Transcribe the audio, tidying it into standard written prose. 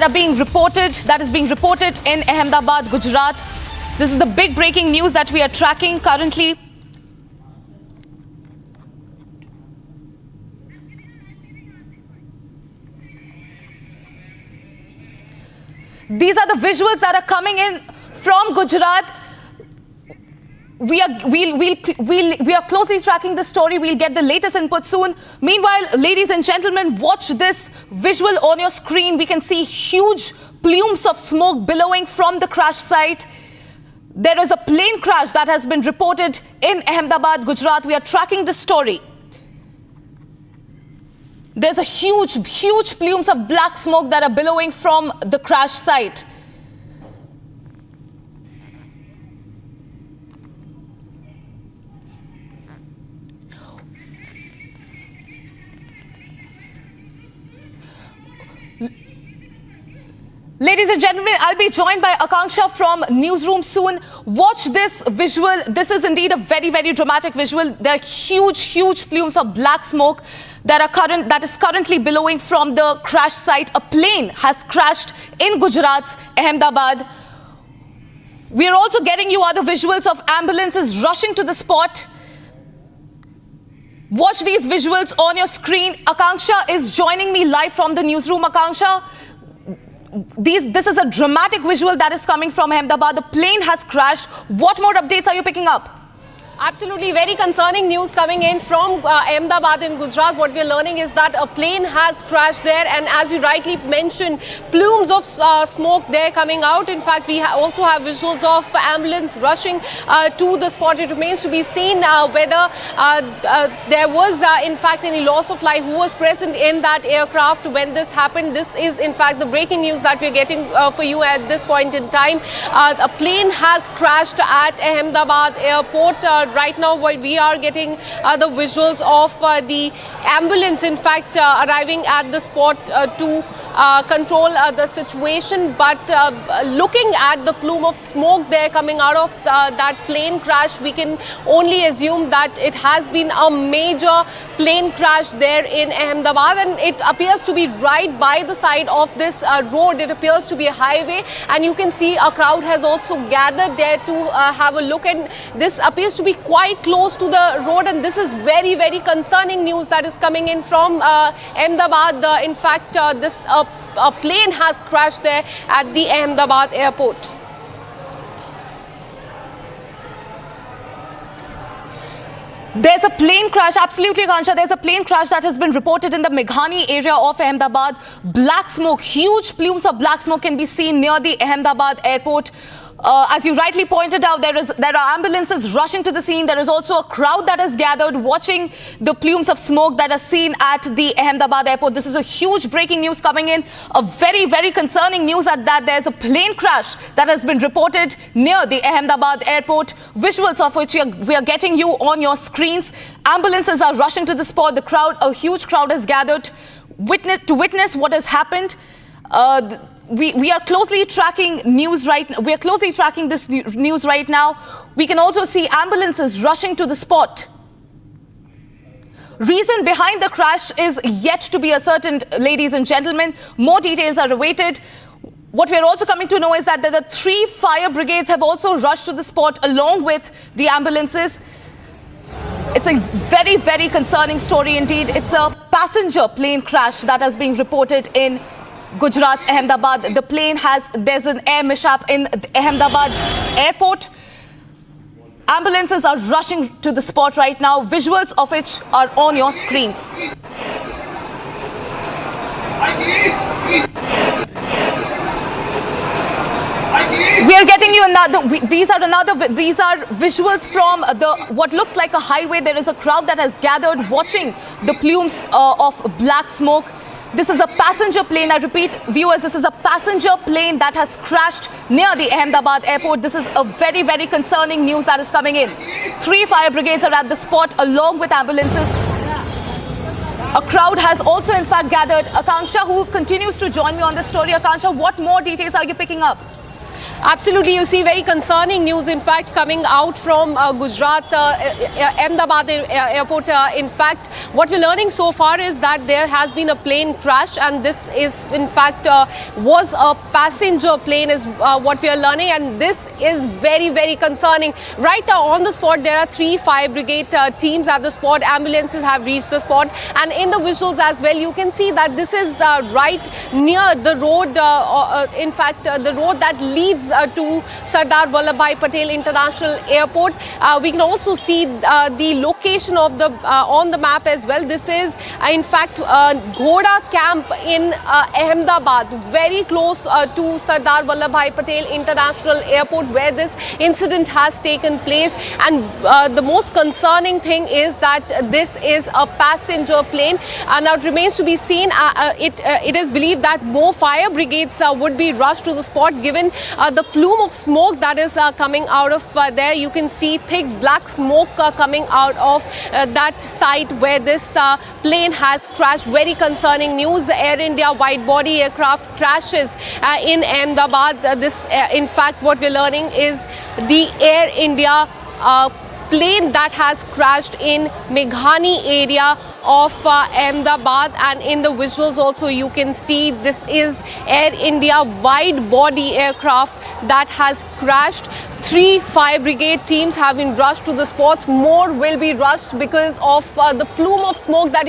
that is being reported in Ahmedabad, Gujarat. This is the big breaking news that we are tracking currently. These are the visuals that are coming in from Gujarat. We are closely tracking the story. We'll get the latest input soon. Meanwhile, ladies and gentlemen, watch this visual on your screen. We can see huge plumes of smoke billowing from the crash site. There is a plane crash that has been reported in Ahmedabad, Gujarat. We are tracking the story. There's a huge plumes of black smoke that are billowing from the crash site. Ladies and gentlemen, I'll be joined by Akanksha from Newsroom soon. Watch this visual. This is indeed a very dramatic visual. There are huge plumes of black smoke that is currently billowing from the crash site. A plane has crashed in Gujarat's Ahmedabad. We are also getting you other visuals of ambulances rushing to the spot. Watch these visuals on your screen. Akanksha is joining me live from the newsroom. Akanksha, this is a dramatic visual that is coming from Ahmedabad. The plane has crashed. What more updates are you picking up? Absolutely, very concerning news coming in from Ahmedabad in Gujarat. What we're learning is that a plane has crashed there, and as you rightly mentioned, plumes of smoke there coming out. In fact, we also have visuals of ambulance rushing to the spot. It remains to be seen whether there was in fact any loss of life, who was present in that aircraft when this happened. This is in fact the breaking news that we're getting for you at this point in time. A plane has crashed at Ahmedabad airport. Right now, we are getting the visuals of the ambulance, in fact, arriving at the spot to control the situation. But looking at the plume of smoke there coming out of that plane crash, we can only assume that it has been a major plane crash there in Ahmedabad, and it appears to be right by the side of this road. It appears to be a highway, and you can see a crowd has also gathered there to have a look, and this appears to be quite close to the road, and this is very concerning news that is coming in from Ahmedabad. In fact, this a plane has crashed there at the Ahmedabad airport. There's a plane crash, absolutely, Akanksha. There's a plane crash that has been reported in the Meghani area of Ahmedabad. Black smoke, huge plumes of black smoke can be seen near the Ahmedabad airport. As you rightly pointed out, there are ambulances rushing to the scene. There is also a crowd that has gathered watching the plumes of smoke that are seen at the Ahmedabad airport. This is a huge breaking news coming in. A very concerning news at that. There's a plane crash that has been reported near the Ahmedabad airport. Visuals of which we are getting you on your screens. Ambulances are rushing to the spot. A huge crowd has gathered to witness what has happened. We are closely tracking news right now. We are closely tracking this news right now. We can also see ambulances rushing to the spot. Reason behind the crash is yet to be ascertained, ladies and gentlemen. More details are awaited. What we are also coming to know is that the 3 fire brigades have also rushed to the spot along with the ambulances. It's a very concerning story indeed. It's a passenger plane crash that is being reported in Gujarat, Ahmedabad. There's an air mishap in the Ahmedabad airport. Ambulances are rushing to the spot right now, visuals of which are on your screens. We are getting you these are visuals from what looks like a highway. There is a crowd that has gathered watching the plumes of black smoke. This is a passenger plane. I repeat, viewers, this is a passenger plane that has crashed near the Ahmedabad airport. This is a very concerning news that is coming in. 3 fire brigades are at the spot along with ambulances. A crowd has also in fact gathered. Akanksha, who continues to join me on this story. Akanksha, what more details are you picking up? Absolutely, you see very concerning news, in fact, coming out from Gujarat, Ahmedabad airport. In fact, what we're learning so far is that there has been a plane crash, and this is, in fact, was a passenger plane, is what we are learning, and this is very, very concerning. Right now, on the spot, there are 3 fire brigade teams at the spot. Ambulances have reached the spot, and in the visuals as well, you can see that this is right near the road. In fact, the road that leads to Sardar Vallabhbhai Patel International Airport. We can also see the location of the on the map as well. This is in fact Ghoda camp in Ahmedabad, very close to Sardar Vallabhbhai Patel International Airport, where this incident has taken place. And the most concerning thing is that this is a passenger plane. Now it remains to be seen. It is believed that more fire brigades would be rushed to the spot, given the plume of smoke that is coming out of there. You can see thick black smoke coming out of that site where this plane has crashed. Very concerning news. Air India wide body aircraft crashes in Ahmedabad. This in fact, what we're learning is the Air India plane that has crashed in Meghani area of Ahmedabad, and in the visuals also you can see this is Air India wide body aircraft that has crashed. 3 fire brigade teams have been rushed to the spots. More will be rushed because of the plume of smoke that